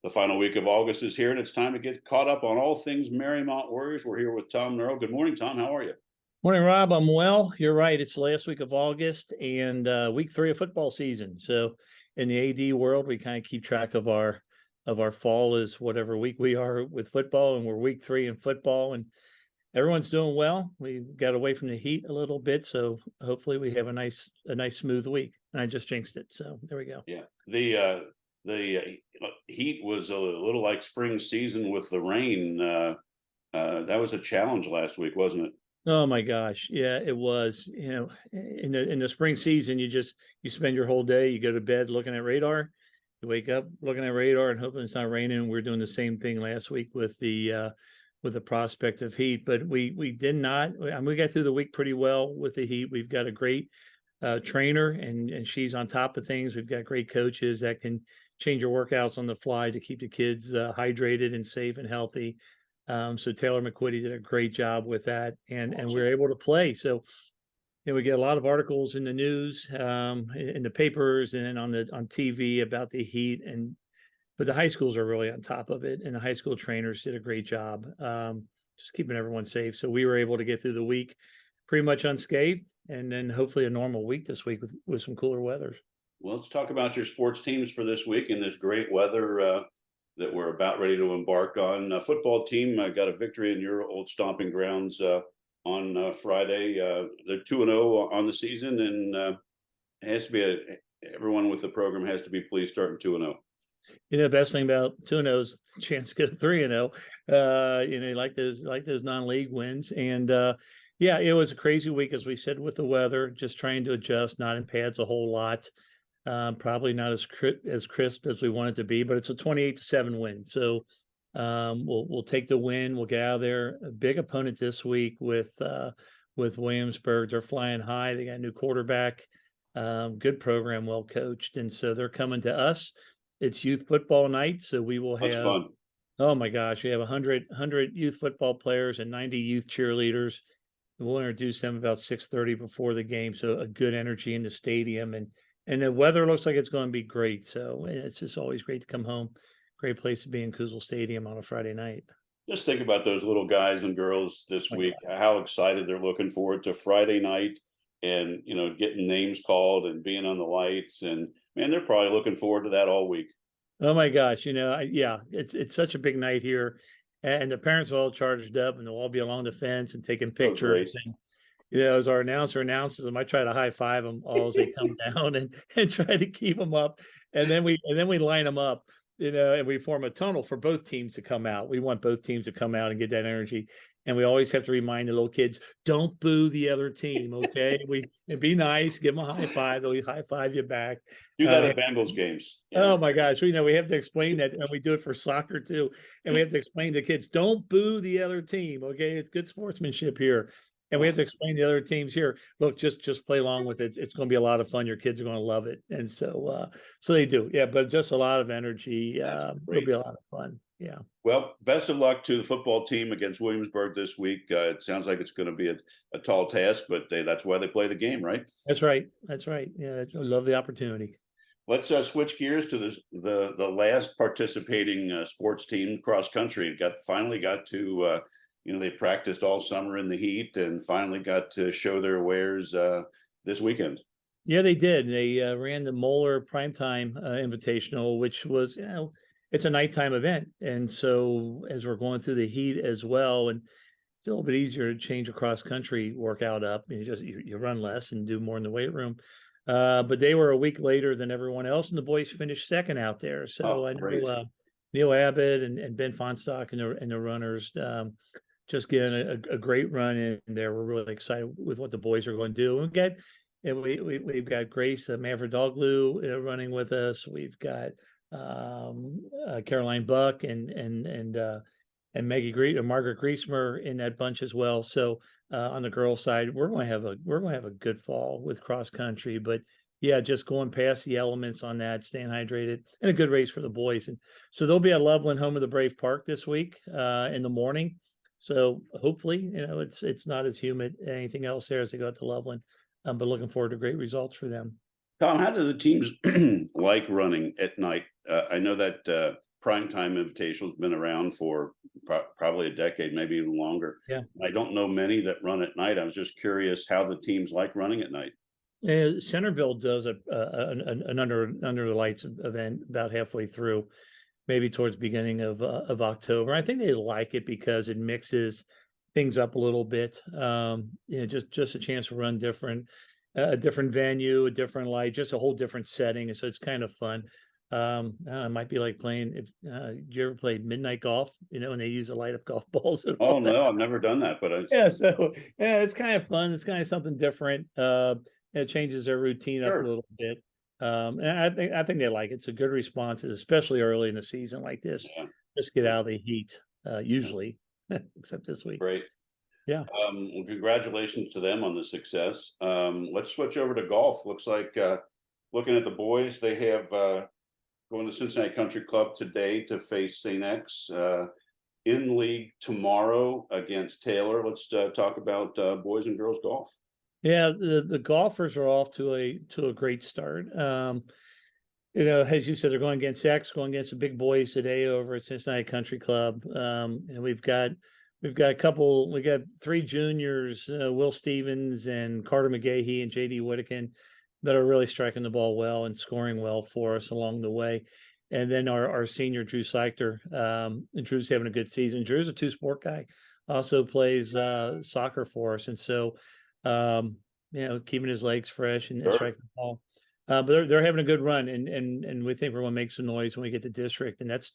The final week of August is here, and it's time to get caught up on all things Mariemont Warriors. We're here with Tom Nerl. Good morning, Tom. How are you? Morning, Rob. I'm well. You're right. It's the last week of August and week 3 of football season. So in the AD world, we kind of keep track of our fall is whatever week we are with football, and we're week 3 in football, and everyone's doing well. We got away from the heat a little bit, so hopefully we have a nice smooth week. And I just jinxed it, so there we go. Yeah, the heat was a little like spring season with the rain. That was a challenge last week, wasn't it? Oh my gosh. Yeah, it was. In the spring season, you spend your whole day, you go to bed looking at radar, you wake up looking at radar and hoping it's not raining. We're doing the same thing last week with the prospect of heat, but we did not. I mean, we got through the week pretty well with the heat. We've got a great trainer, and she's on top of things. We've got great coaches that can change your workouts on the fly to keep the kids hydrated and safe and healthy. So Taylor McQuitty did a great job with that, and we were able to play. So we get a lot of articles in the news, in the papers, and on TV about the heat, but the high schools are really on top of it, and the high school trainers did a great job, just keeping everyone safe. So we were able to get through the week pretty much unscathed, and then hopefully a normal week this week with some cooler weather. Well, let's talk about your sports teams for this week in this great weather that we're about ready to embark on. Football team got a victory in your old stomping grounds on Friday. They're 2-0 on the season, and it has to be everyone with the program has to be pleased starting 2-0. The best thing about 2-0 is the chance to go 3-0. Like those non-league wins, and yeah, it was a crazy week, as we said, with the weather, just trying to adjust, not in pads a whole lot. Probably not as crisp as we want it to be, but it's a 28-7 win. So we'll take the win. We'll get out of there. A big opponent this week with Williamsburg. They're flying high. They got a new quarterback, good program, well coached, and so they're coming to us. It's youth football night, so we will have. That's fun. Oh my gosh, we have 100 youth football players and 90 youth cheerleaders. We'll introduce them about 6:30 before the game, so a good energy in the stadium, and the weather looks like it's going to be great. So it's just always great to come home. Great place to be in Kusel Stadium on a Friday night. Just think about those little guys and girls this week, how excited they're looking forward to Friday night, and getting names called and being on the lights, and man, they're probably looking forward to that all week. Oh my gosh, yeah, it's such a big night here, and the parents are all charged up, and they'll all be along the fence and taking pictures. And as our announcer announces them, I try to high five them all as they come down and try to keep them up, and then we line them up, and we form a tunnel for both teams to come out. We want both teams to come out and get that energy. And we always have to remind the little kids, don't boo the other team, okay? And be nice, give them a high five, they'll high five you back. Do that at Bengals games. Oh my gosh, we have to explain that, and we do it for soccer too. And we have to explain to kids, don't boo the other team, okay? It's good sportsmanship here. And we have to explain to the other teams here, look, just play along with it. It's going to be a lot of fun. Your kids are going to love it. And so they do. Yeah, but just a lot of energy. It'll be a lot of fun. Yeah. Well, best of luck to the football team against Williamsburg this week. It sounds like it's going to be a tall task, but that's why they play the game, right? That's right. Yeah, I love the opportunity. Let's switch gears to the last participating sports team, cross country. Finally got to they practiced all summer in the heat and finally got to show their wares this weekend. Yeah, they did. They ran the Moeller Primetime Invitational, which was, it's a nighttime event. And so as we're going through the heat as well, and it's a little bit easier to change a cross country workout up. You run less and do more in the weight room. But they were a week later than everyone else, and the boys finished second out there. So I know Neil Abbott and Ben Fonstock and the runners just getting a great run in there. We're really excited with what the boys are going to do. We've got Grace Mavrodoglu running with us. We've got Caroline Buck and Maggie Margaret Griesmer in that bunch as well. So on the girls' side, we're going to have a good fall with cross country. But yeah, just going past the elements on that, staying hydrated, and a good race for the boys. And so they'll be at Loveland, home of the Brave Park, this week in the morning. So hopefully, it's not as humid anything else there as they go out to Loveland, but looking forward to great results for them. Tom, how do the teams like running at night? I know that Primetime Invitational has been around for probably a decade, maybe even longer. Yeah. I don't know many that run at night. I was just curious how the teams like running at night. Centerville does an under the lights event about halfway through, maybe towards beginning of October. I think they like it because it mixes things up a little bit. Just a chance to run different, a different venue, a different light, just a whole different setting. So it's kind of fun. It might be like playing. If you ever played midnight golf, and they use a light up golf balls and all Oh that. no, I've never done that, but Yeah, so yeah, it's kind of fun. It's kind of something different. It changes their routine up a sure. little bit. And I think they like it. It's a good response, especially early in the season like this. Yeah, Just get yeah, out of the heat, usually, except this week. great. Yeah. Well, congratulations to them on the success. Let's switch over to golf. Looks like looking at the boys, they have going to Cincinnati Country Club today to face St. X in league tomorrow against Taylor. Let's talk about boys and girls golf. Yeah, the golfers are off to a great start. As you said, they're going against X, going against the big boys today over at Cincinnati Country Club. And we've got a couple. We got three juniors, Will Stevens and Carter McGahee and JD Whittakin, that are really striking the ball well and scoring well for us along the way. And then our senior Drew Seichter, and Drew's having a good season. Drew's a two-sport guy, also plays soccer for us, and so keeping his legs fresh and Sure. striking the ball. But they're having a good run, and we think we're going to make some noise when we get to district, and that's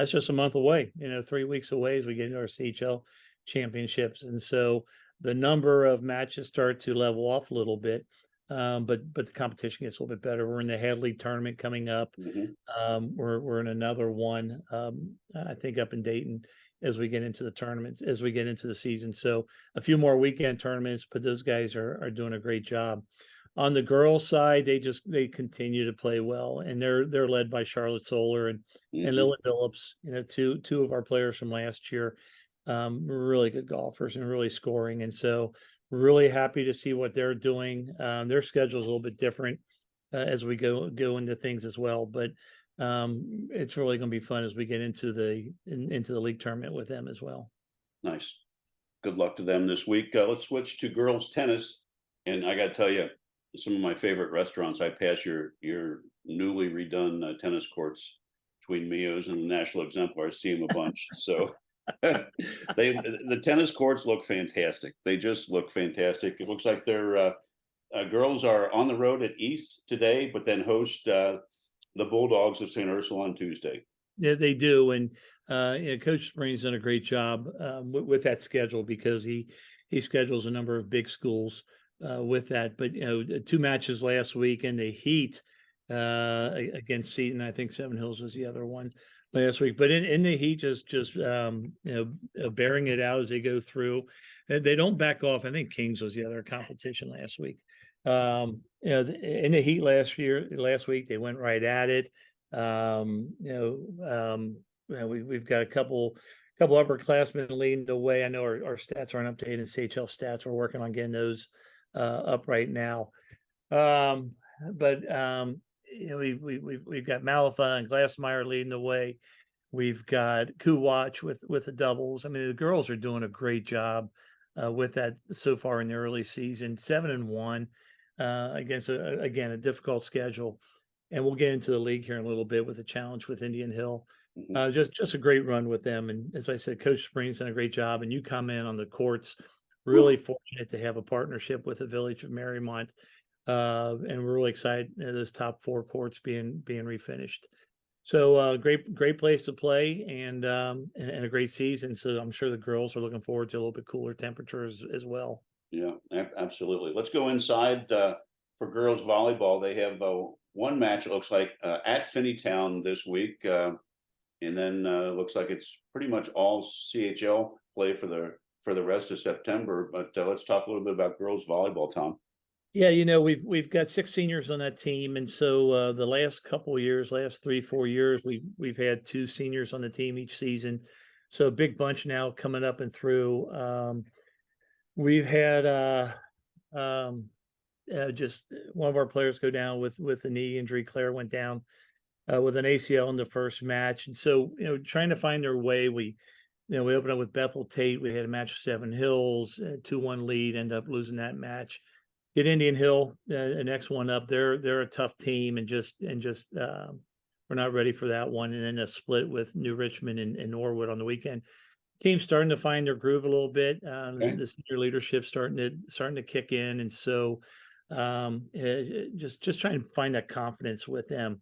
just a month away. 3 weeks away as we get into our CHL championships, and so the number of matches start to level off a little bit. But the competition gets a little bit better. We're in the Head League tournament coming up. We're in another one, I think, up in Dayton as we get into the tournaments, as we get into the season. So a few more weekend tournaments, but those guys are doing a great job. On the girls' side, they continue to play well, and they're led by Charlotte Solar and Lily Phillips. Two of our players from last year, really good golfers and really scoring, and so really happy to see what they're doing. Their schedule is a little bit different as we go into things as well, but it's really going to be fun as we get into the league tournament with them as well. Nice. Good luck to them this week. Let's switch to girls tennis, and I got to tell you, some of my favorite restaurants. I pass your newly redone tennis courts between Mio's and the National Exemplar. I see them a bunch. So the tennis courts look fantastic. They just look fantastic. It looks like their girls are on the road at East today, but then host the Bulldogs of St. Ursula on Tuesday. Yeah, they do, and Coach Spring's done a great job with that schedule because he schedules a number of big schools with that. But 2 matches last week in the heat against Seton. I think Seven Hills was the other one last week. But in the heat, just bearing it out as they go through. They don't back off. I think Kings was the other competition last week. In the heat last week, they went right at it. We've got a couple upperclassmen leading the way. I know our stats aren't updated. CHL stats. We're working on getting those up right now. But we've got Malafa and Glassmeyer leading the way. We've got Kuwatch with the doubles. I mean, the girls are doing a great job with that so far in the early season. 7-1 against a difficult schedule. And we'll get into the league here in a little bit with a challenge with Indian Hill. Just a great run with them. And as I said, Coach Spring's done a great job. And you comment on the courts, really fortunate to have a partnership with the village of Mariemont. And we're really excited those top 4 courts being refinished. So great place to play and a great season. So I'm sure the girls are looking forward to a little bit cooler temperatures as well. Yeah, absolutely. Let's go inside for girls volleyball. They have one match, it looks like, at Finneytown this week. And then looks like it's pretty much all CHL play for the rest of September. But let's talk a little bit about girls volleyball, Tom. Yeah, we've got 6 seniors on that team, and so the last couple of years, last 3-4 years, we've had 2 seniors on the team each season. So a big bunch now coming up and through. We've had just one of our players go down with a knee injury. Claire went down with an ACL in the first match. And so, trying to find their way. We opened up with Bethel Tate. We had a match with Seven Hills, 2-1 lead, end up losing that match. Get Indian Hill, the next one up. They're a tough team, and just we're not ready for that one. And then a split with New Richmond and Norwood on the weekend. Team's starting to find their groove a little bit. Okay. The senior leadership starting to kick in, and so just trying to find that confidence with them.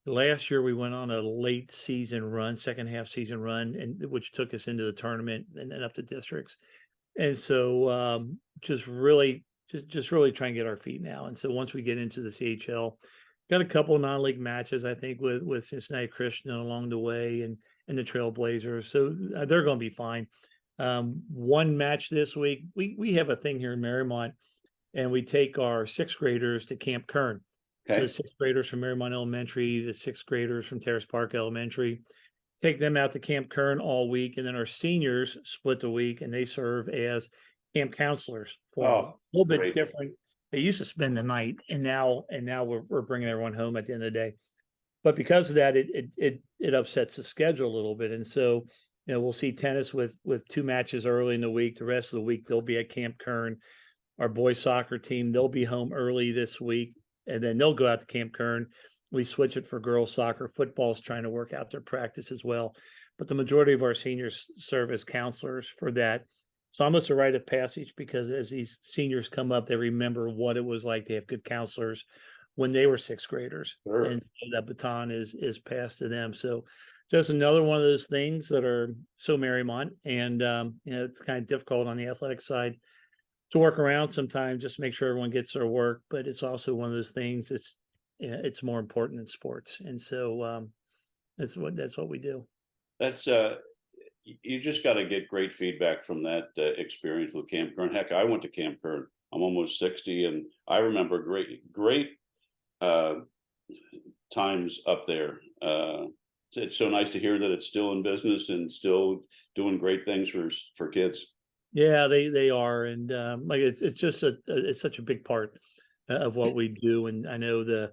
Last year we went on a late season run, second half season run, and which took us into the tournament and then up to districts. And so just really trying to get our feet now. And so once we get into the CHL, got a couple of non-league matches, I think, with Cincinnati Christian along the way, and the Trailblazers. So they're going to be fine. One match this week, we have a thing here in Mariemont, and we take our sixth graders to Camp Kern. Okay. So sixth graders from Mariemont Elementary, the sixth graders from Terrace Park Elementary, take them out to Camp Kern all week, and then our seniors split the week, and they serve as camp counselors for a little bit different. They used to spend the night, and now we're bringing everyone home at the end of the day. But because of that, it upsets the schedule a little bit, and so we'll see tennis with 2 matches early in the week. The rest of the week they'll be at Camp Kern. Our boys soccer team, they'll be home early this week, and then they'll go out to Camp Kern. We switch it for girls soccer. Football's trying to work out their practice as well, but the majority of our seniors serve as counselors for that. It's almost a rite of passage, because as these seniors come up, they remember what it was like to have good counselors when they were sixth graders. Sure. And that baton is passed to them. So just another one of those things that are so Mariemont, and it's kind of difficult on the athletic side to work around sometimes, just make sure everyone gets their work. But it's also one of those things it's more important in sports, and so that's what we do. That's you just got to get great feedback from that experience with Camp Kern. Heck, I went to Camp Kern. I'm almost 60, and I remember great times up there. It's so nice to hear that it's still in business and still doing great things for kids. Yeah, they are, and like it's just it's such a big part of what we do. And I know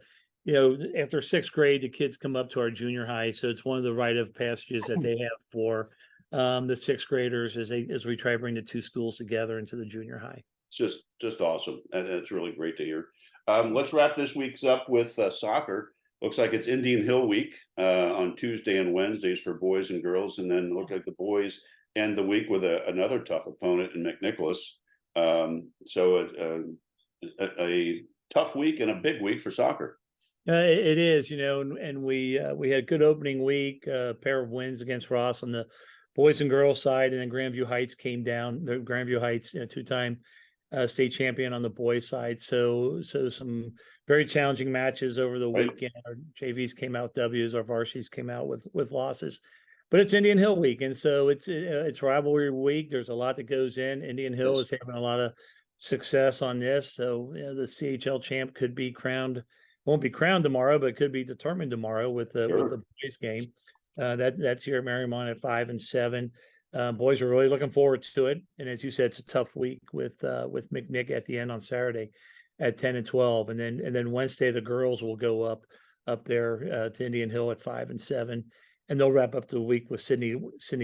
after sixth grade, the kids come up to our junior high, so it's one of the rite of passages that they have for the sixth graders as we try to bring the 2 schools together into the junior high. It's just awesome, and it's really great to hear. Let's wrap this week's up with soccer. Looks like it's Indian Hill week on Tuesday and Wednesdays for boys and girls, and then looks like the boys end the week with another tough opponent in McNicholas. So a tough week and a big week for soccer. It is, and we had a good opening week, a pair of wins against Ross on the boys and girls side, and then Grandview Heights came down. The Grandview Heights, 2-time state champion on the boys side. So some very challenging matches over the weekend. Our JVs came out W's, our varsities came out with losses. But it's Indian Hill week, and so it's rivalry week. There's a lot that goes in. Indian Hill is having a lot of success on this, so the CHL champ could be crowned. Won't be crowned tomorrow, but could be determined tomorrow with the boys game. That's here at Mariemont at 5 and 7. Boys are really looking forward to it, and as you said, it's a tough week with McNick at the end on Saturday at 10 and 12, and then Wednesday the girls will go up there to Indian Hill at 5 and 7. And they'll wrap up the week with Sydney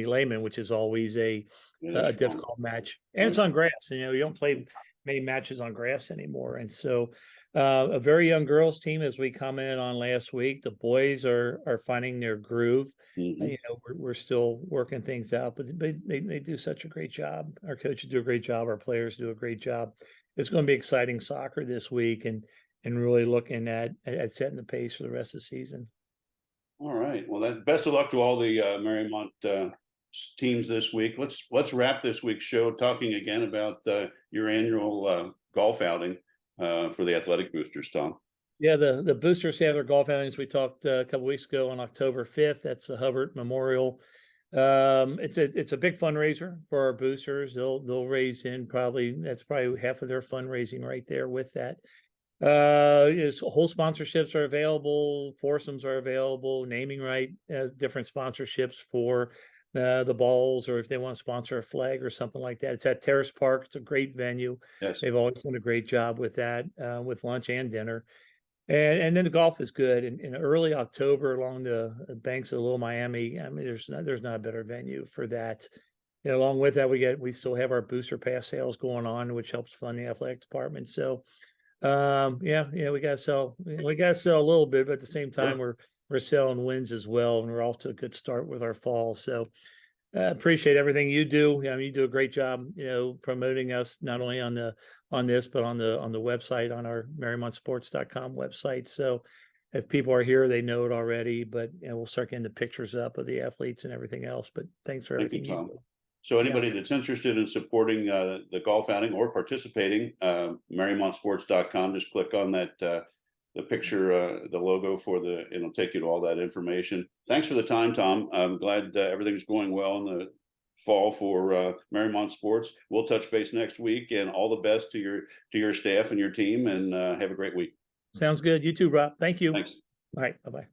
Lehman, which is always a difficult match. And it's on grass. And, you don't play many matches on grass anymore. And so a very young girls team, as we commented on last week. The boys are finding their groove. Mm-hmm. We're still working things out, but they do such a great job. Our coaches do a great job. Our players do a great job. It's going to be exciting soccer this week, and really looking at setting the pace for the rest of the season. All right. Well, best of luck to all the Mariemont teams this week. Let's wrap this week's show talking again about your annual golf outing for the athletic boosters, Tom. Yeah, the boosters have their golf outings. We talked a couple weeks ago on October 5th. That's the Hubbard Memorial. It's a big fundraiser for our boosters. They'll raise in that's probably half of their fundraising right there with that. Whole sponsorships are available, foursomes are available, naming right, different sponsorships for the balls, or if they want to sponsor a flag or something like that. It's at Terrace Park. It's a great venue. Yes. They've always done a great job with that, with lunch and dinner. And then the golf is good. In early October along the banks of Little Miami, I mean, there's not a better venue for that. You know, along with that, we still have our booster pass sales going on, which helps fund the athletic department. So, yeah, we gotta sell a little bit, but at the same time, we're selling wins as well, and we're off to a good start with our fall. So, appreciate everything you do. I mean, you do a great job, promoting us not only on this, but on the website, on our MariemontSports.com website. So if people are here, they know it already, but we'll start getting the pictures up of the athletes and everything else. But thanks for everything you Tom. do. So anybody that's interested in supporting the golf outing or participating, MariemontSports.com, just click on that the picture, the logo for and it'll take you to all that information. Thanks for the time, Tom. I'm glad everything's going well in the fall for Mariemont Sports. We'll touch base next week, and all the best to your staff and your team, and have a great week. Sounds good. You too, Rob. Thank you. Thanks. All right. Bye-bye.